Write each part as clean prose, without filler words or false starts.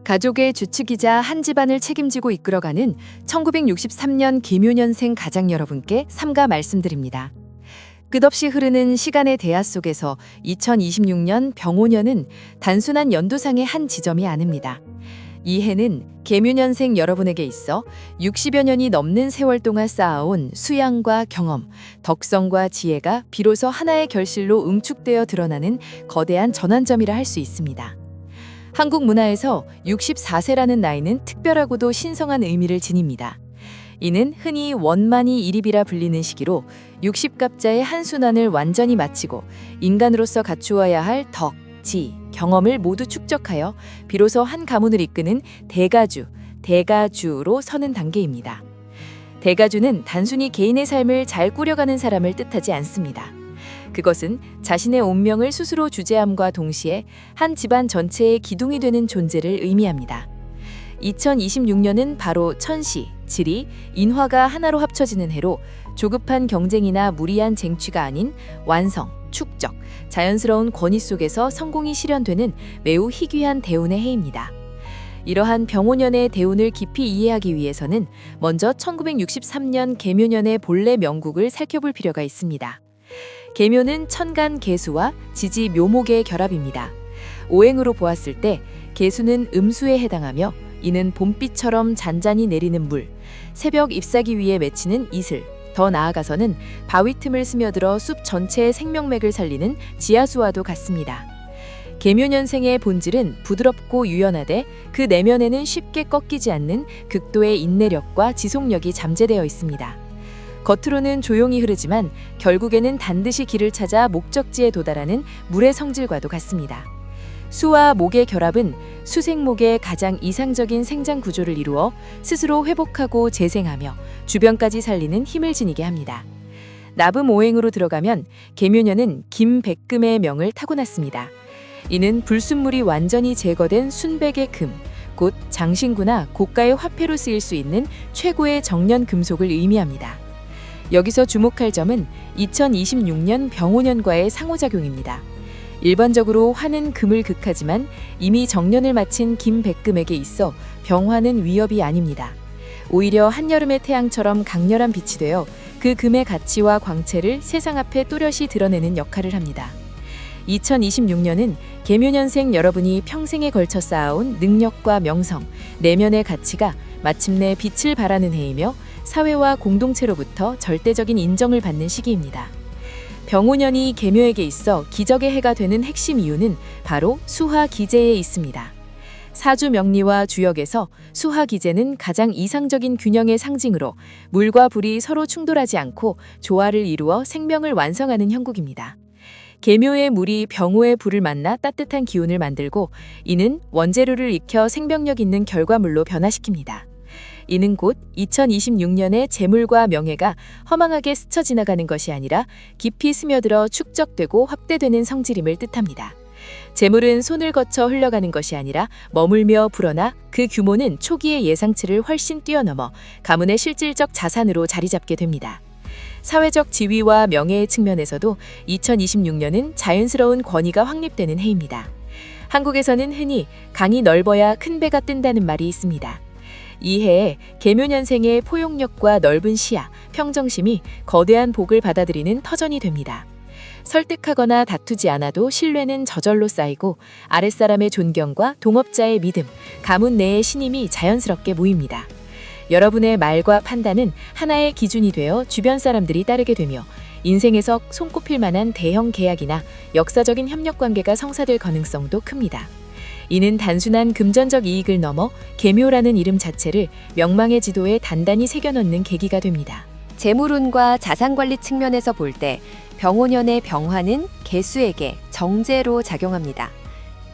가족의 주축이자 한 집안을 책임지고 이끌어가는 1963년 계묘년생 가장 여러분께 삼가 말씀드립니다. 끝없이 흐르는 시간의 대하 속에서 2026년 병오년은 단순한 연도상의 한 지점이 아닙니다. 이 해는 계묘년생 여러분에게 있어 60여 년이 넘는 세월 동안 쌓아온 수양과 경험, 덕성과 지혜가 비로소 하나의 결실로 응축되어 드러나는 거대한 전환점이라 할 수 있습니다. 한국 문화에서 64세라는 나이는 특별하고도 신성한 의미를 지닙니다. 이는 흔히 원만이 일입이라 불리는 시기로 60갑자의 한순환을 완전히 마치고 인간으로서 갖추어야 할 덕, 지, 경험을 모두 축적하여 비로소 한 가문을 이끄는 대가주로 서는 단계입니다. 대가주는 단순히 개인의 삶을 잘 꾸려가는 사람을 뜻하지 않습니다. 그것은 자신의 운명을 스스로 주재함과 동시에 한 집안 전체의 기둥이 되는 존재를 의미합니다. 2026년은 바로 천시, 지리, 인화가 하나로 합쳐지는 해로 조급한 경쟁이나 무리한 쟁취가 아닌 완성, 축적, 자연스러운 권위 속에서 성공이 실현되는 매우 희귀한 대운의 해입니다. 이러한 병오년의 대운을 깊이 이해하기 위해서는 먼저 1963년 계묘년의 본래 명국을 살펴볼 필요가 있습니다. 계묘는 천간 계수와 지지 묘목의 결합입니다. 오행으로 보았을 때 계수는 음수에 해당하며 이는 봄비처럼 잔잔히 내리는 물, 새벽 잎사귀 위에 맺히는 이슬, 더 나아가서는 바위 틈을 스며들어 숲 전체의 생명맥을 살리는 지하수와도 같습니다. 계묘년생의 본질은 부드럽고 유연하되 그 내면에는 쉽게 꺾이지 않는 극도의 인내력과 지속력이 잠재되어 있습니다. 겉으로는 조용히 흐르지만 결국에는 반드시 길을 찾아 목적지에 도달하는 물의 성질과도 같습니다. 수와 목의 결합은 수생목의 가장 이상적인 생장 구조를 이루어 스스로 회복하고 재생하며 주변까지 살리는 힘을 지니게 합니다. 나금 오행으로 들어가면 계묘년은 김백금의 명을 타고났습니다. 이는 불순물이 완전히 제거된 순백의 금, 곧 장신구나 고가의 화폐로 쓰일 수 있는 최고의 정년 금속을 의미합니다. 여기서 주목할 점은 2026년 병오년과의 상호작용입니다. 일반적으로 화는 금을 극하지만 이미 정년을 마친 김백금에게 있어 병화는 위협이 아닙니다. 오히려 한여름의 태양처럼 강렬한 빛이 되어 그 금의 가치와 광채를 세상 앞에 또렷이 드러내는 역할을 합니다. 2026년은 계묘년생 여러분이 평생에 걸쳐 쌓아온 능력과 명성, 내면의 가치가 마침내 빛을 발하는 해이며 사회와 공동체로부터 절대적인 인정을 받는 시기입니다. 병오년이 계묘에게 있어 기적의 해가 되는 핵심 이유는 바로 수화기제에 있습니다. 사주 명리와 주역에서 수화기제는 가장 이상적인 균형의 상징으로 물과 불이 서로 충돌하지 않고 조화를 이루어 생명을 완성하는 형국입니다. 계묘의 물이 병오의 불을 만나 따뜻한 기운을 만들고 이는 원재료를 익혀 생명력 있는 결과물로 변화시킵니다. 이는 곧 2026년의 재물과 명예가 허망하게 스쳐 지나가는 것이 아니라 깊이 스며들어 축적되고 확대되는 성질임을 뜻합니다. 재물은 손을 거쳐 흘러가는 것이 아니라 머물며 불어나 그 규모는 초기의 예상치를 훨씬 뛰어넘어 가문의 실질적 자산으로 자리 잡게 됩니다. 사회적 지위와 명예의 측면에서도 2026년은 자연스러운 권위가 확립되는 해입니다. 한국에서는 흔히 강이 넓어야 큰 배가 뜬다는 말이 있습니다. 이 해에 계묘년생의 포용력과 넓은 시야, 평정심이 거대한 복을 받아들이는 터전이 됩니다. 설득하거나 다투지 않아도 신뢰는 저절로 쌓이고 아랫사람의 존경과 동업자의 믿음, 가문 내의 신임이 자연스럽게 모입니다. 여러분의 말과 판단은 하나의 기준이 되어 주변 사람들이 따르게 되며 인생에서 손꼽힐 만한 대형 계약이나 역사적인 협력관계가 성사될 가능성도 큽니다. 이는 단순한 금전적 이익을 넘어 계묘라는 이름 자체를 명망의 지도에 단단히 새겨넣는 계기가 됩니다. 재물운과 자산관리 측면에서 볼 때 병오년의 병화는 계수에게 정제로 작용합니다.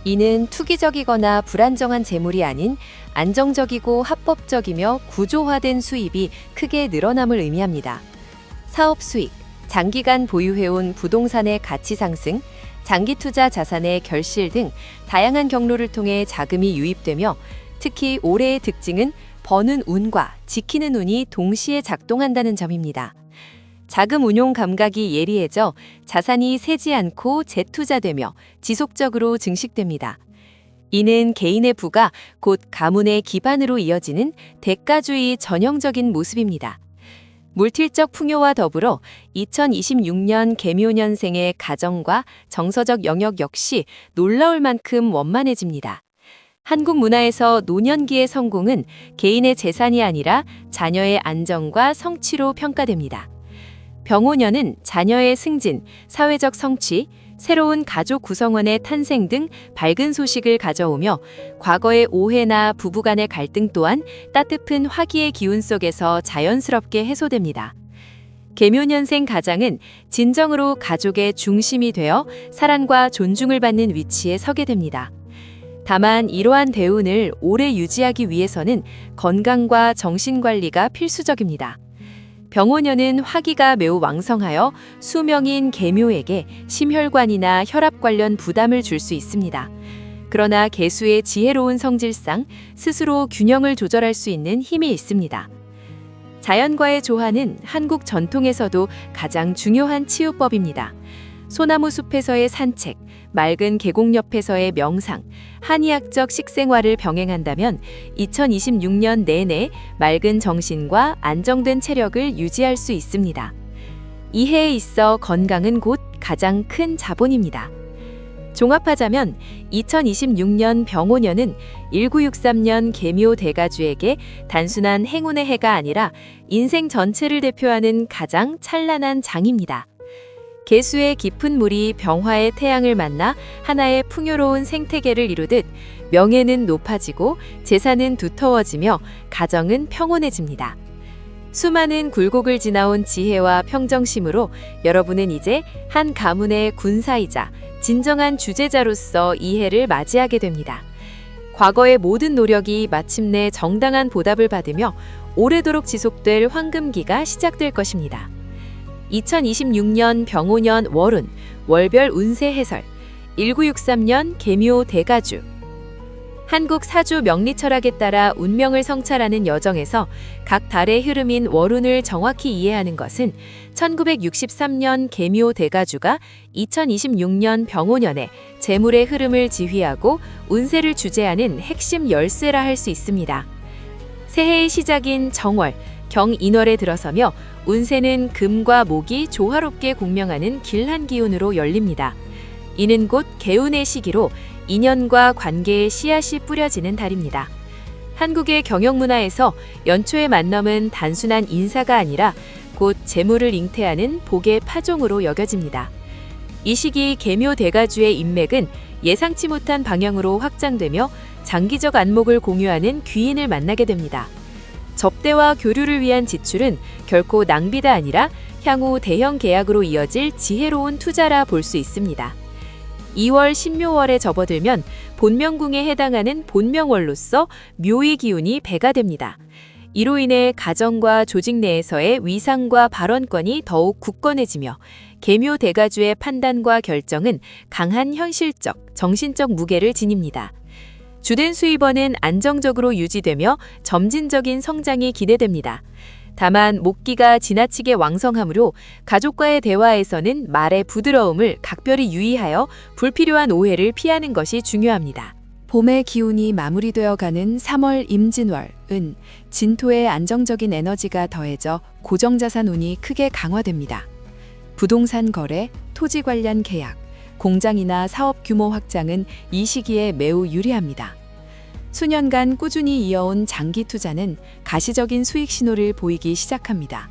이는 투기적이거나 불안정한 재물이 아닌 안정적이고 합법적이며 구조화된 수입이 크게 늘어남을 의미합니다. 사업 수익, 장기간 보유해온 부동산의 가치 상승, 장기 투자 자산의 결실 등 다양한 경로를 통해 자금이 유입되며 특히 올해의 특징은 버는 운과 지키는 운이 동시에 작동한다는 점입니다. 자금 운용 감각이 예리해져 자산이 새지 않고 재투자되며 지속적으로 증식됩니다. 이는 개인의 부가 곧 가문의 기반으로 이어지는 대가주의 전형적인 모습입니다. 물질적 풍요와 더불어 2026년 개묘년생의 가정과 정서적 영역 역시 놀라울 만큼 원만해집니다. 한국 문화에서 노년기의 성공은 개인의 재산이 아니라 자녀의 안정과 성취로 평가됩니다. 병오년은 자녀의 승진, 사회적 성취, 새로운 가족 구성원의 탄생 등 밝은 소식을 가져오며 과거의 오해나 부부간의 갈등 또한 따뜻한 화기의 기운 속에서 자연스럽게 해소됩니다. 개묘년생 가장은 진정으로 가족의 중심이 되어 사랑과 존중을 받는 위치에 서게 됩니다. 다만 이러한 대운을 오래 유지하기 위해서는 건강과 정신관리가 필수적입니다. 병오년은 화기가 매우 왕성하여 수명인 개묘에게 심혈관이나 혈압 관련 부담을 줄 수 있습니다. 그러나 개수의 지혜로운 성질상 스스로 균형을 조절할 수 있는 힘이 있습니다. 자연과의 조화는 한국 전통에서도 가장 중요한 치유법입니다. 소나무 숲에서의 산책, 맑은 계곡 옆에서의 명상, 한의학적 식생활을 병행한다면 2026년 내내 맑은 정신과 안정된 체력을 유지할 수 있습니다. 이 해에 있어 건강은 곧 가장 큰 자본입니다. 종합하자면 2026년 병오년은 1963년 개묘 대가주에게 단순한 행운의 해가 아니라 인생 전체를 대표하는 가장 찬란한 장입니다. 개수의 깊은 물이 병화의 태양을 만나 하나의 풍요로운 생태계를 이루듯 명예는 높아지고 재산은 두터워지며 가정은 평온해집니다. 수많은 굴곡을 지나온 지혜와 평정심으로 여러분은 이제 한 가문의 군사이자 진정한 주제자로서 이 해를 맞이하게 됩니다. 과거의 모든 노력이 마침내 정당한 보답을 받으며 오래도록 지속될 황금기가 시작될 것입니다. 2026년 병오년 월운, 월별 운세 해설, 1963년 개묘 대가주. 한국 사주 명리 철학에 따라 운명을 성찰하는 여정에서 각 달의 흐름인 월운을 정확히 이해하는 것은 1963년 개묘 대가주가 2026년 병오년에 재물의 흐름을 지휘하고 운세를 주재하는 핵심 열쇠라 할 수 있습니다. 새해의 시작인 정월, 경인월에 들어서며 운세는 금과 목이 조화롭게 공명하는 길한 기운으로 열립니다. 이는 곧 개운의 시기로 인연과 관계의 씨앗이 뿌려지는 달입니다. 한국의 경영문화에서 연초의 만남은 단순한 인사가 아니라 곧 재물을 잉태하는 복의 파종으로 여겨집니다. 이 시기 개묘 대가주의 인맥은 예상치 못한 방향으로 확장되며 장기적 안목을 공유하는 귀인을 만나게 됩니다. 접대와 교류를 위한 지출은 결코 낭비가 아니라 향후 대형 계약으로 이어질 지혜로운 투자라 볼 수 있습니다. 2월 신묘월에 접어들면 본명궁에 해당하는 본명월로서 묘의 기운이 배가 됩니다. 이로 인해 가정과 조직 내에서의 위상과 발언권이 더욱 굳건해지며 개묘 대가주의 판단과 결정은 강한 현실적, 정신적 무게를 지닙니다. 주된 수입원은 안정적으로 유지되며 점진적인 성장이 기대됩니다. 다만 목기가 지나치게 왕성하므로 가족과의 대화에서는 말의 부드러움을 각별히 유의하여 불필요한 오해를 피하는 것이 중요합니다. 봄의 기운이 마무리되어가는 3월 임진월은 진토의 안정적인 에너지가 더해져 고정자산 운이 크게 강화됩니다. 부동산 거래, 토지 관련 계약, 공장이나 사업 규모 확장은 이 시기에 매우 유리합니다. 수년간 꾸준히 이어온 장기 투자는 가시적인 수익 신호를 보이기 시작합니다.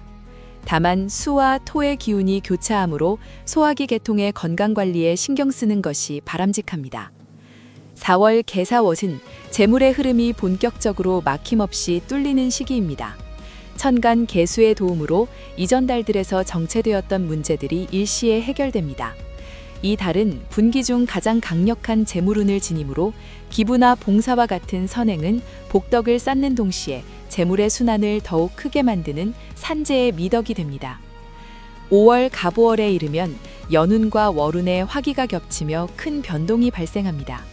다만 수와 토의 기운이 교차하므로 소화기 계통의 건강 관리에 신경 쓰는 것이 바람직합니다. 4월 개사월은 재물의 흐름이 본격적으로 막힘없이 뚫리는 시기입니다. 천간 개수의 도움으로 이전 달들에서 정체되었던 문제들이 일시에 해결됩니다. 이 달은 분기 중 가장 강력한 재물운을 지니므로 기부나 봉사와 같은 선행은 복덕을 쌓는 동시에 재물의 순환을 더욱 크게 만드는 산재의 미덕이 됩니다. 5월 갑오월에 이르면 연운과 월운의 화기가 겹치며 큰 변동이 발생합니다.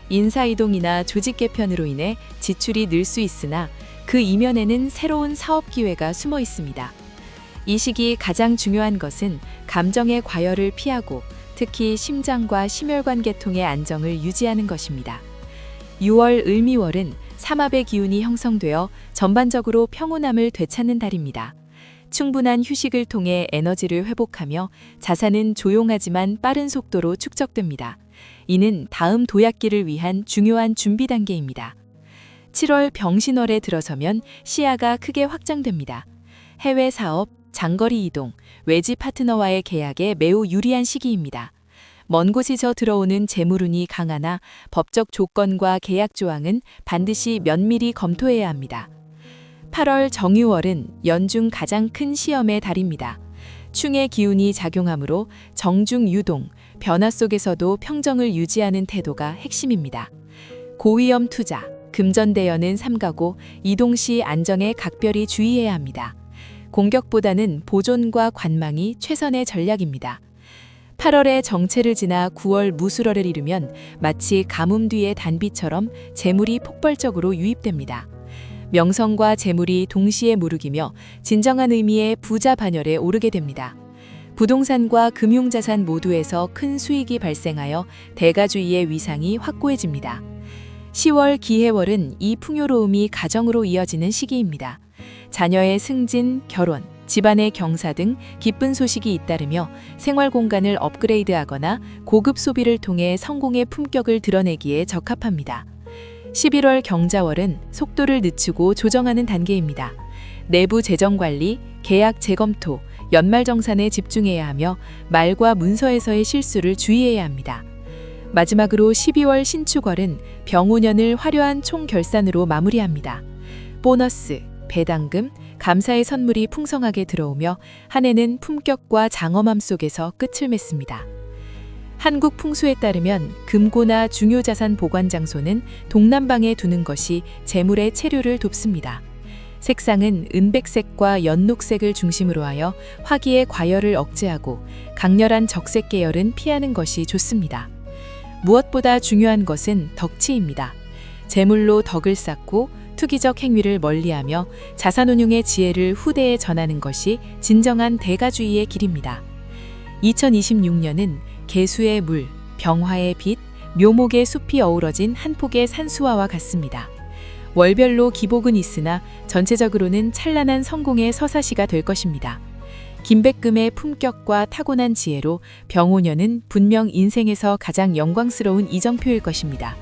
인사이동이나 조직 개편으로 인해 지출이 늘 수 있으나 그 이면에는 새로운 사업 기회가 숨어 있습니다. 이 시기 가장 중요한 것은 감정의 과열을 피하고 특히 심장과 심혈관 계통의 안정을 유지하는 것입니다. 6월 을미월은 삼합의 기운이 형성되어 전반적으로 평온함을 되찾는 달입니다. 충분한 휴식을 통해 에너지를 회복하며 자산은 조용하지만 빠른 속도로 축적됩니다. 이는 다음 도약기를 위한 중요한 준비 단계입니다. 7월 병신월에 들어서면 시야가 크게 확장됩니다. 해외 사업, 장거리 이동, 외지 파트너와의 계약에 매우 유리한 시기입니다. 먼 곳에서 들어오는 재물운이 강하나 법적 조건과 계약 조항은 반드시 면밀히 검토해야 합니다. 8월 정유월은 연중 가장 큰 시험의 달입니다. 충의 기운이 작용하므로 정중 유동, 변화 속에서도 평정을 유지하는 태도가 핵심입니다. 고위험 투자, 금전대여는 삼가고 이동 시 안정에 각별히 주의해야 합니다. 공격보다는 보존과 관망이 최선의 전략입니다. 8월에 정체를 지나 9월 무술월을 이르면 마치 가뭄 뒤의 단비처럼 재물이 폭발적으로 유입됩니다. 명성과 재물이 동시에 무르기며 진정한 의미의 부자 반열에 오르게 됩니다. 부동산과 금융자산 모두에서 큰 수익이 발생하여 대가주의의 위상이 확고해집니다. 10월 기해월은 이 풍요로움이 가정으로 이어지는 시기입니다. 자녀의 승진, 결혼, 집안의 경사 등 기쁜 소식이 잇따르며 생활 공간을 업그레이드하거나 고급 소비를 통해 성공의 품격을 드러내기에 적합합니다. 11월 경자월은 속도를 늦추고 조정하는 단계입니다. 내부 재정 관리, 계약 재검토, 연말정산에 집중해야 하며 말과 문서에서의 실수를 주의해야 합니다. 마지막으로 12월 신축월은 병오년을 화려한 총결산으로 마무리합니다. 보너스, 배당금, 감사의 선물이 풍성하게 들어오며 한 해는 품격과 장엄함 속에서 끝을 맺습니다. 한국 풍수에 따르면 금고나 중요 자산 보관 장소는 동남방에 두는 것이 재물의 체류를 돕습니다. 색상은 은백색과 연녹색을 중심으로 하여 화기의 과열을 억제하고 강렬한 적색 계열은 피하는 것이 좋습니다. 무엇보다 중요한 것은 덕치입니다. 재물로 덕을 쌓고 투기적 행위를 멀리하며 자산운용의 지혜를 후대에 전하는 것이 진정한 대가주의의 길입니다. 2026년은 개수의 물, 병화의 빛, 묘목의 숲이 어우러진 한 폭의 산수화와 같습니다. 월별로 기복은 있으나 전체적으로는 찬란한 성공의 서사시가 될 것입니다. 김백금의 품격과 타고난 지혜로 병오년은 분명 인생에서 가장 영광스러운 이정표일 것입니다.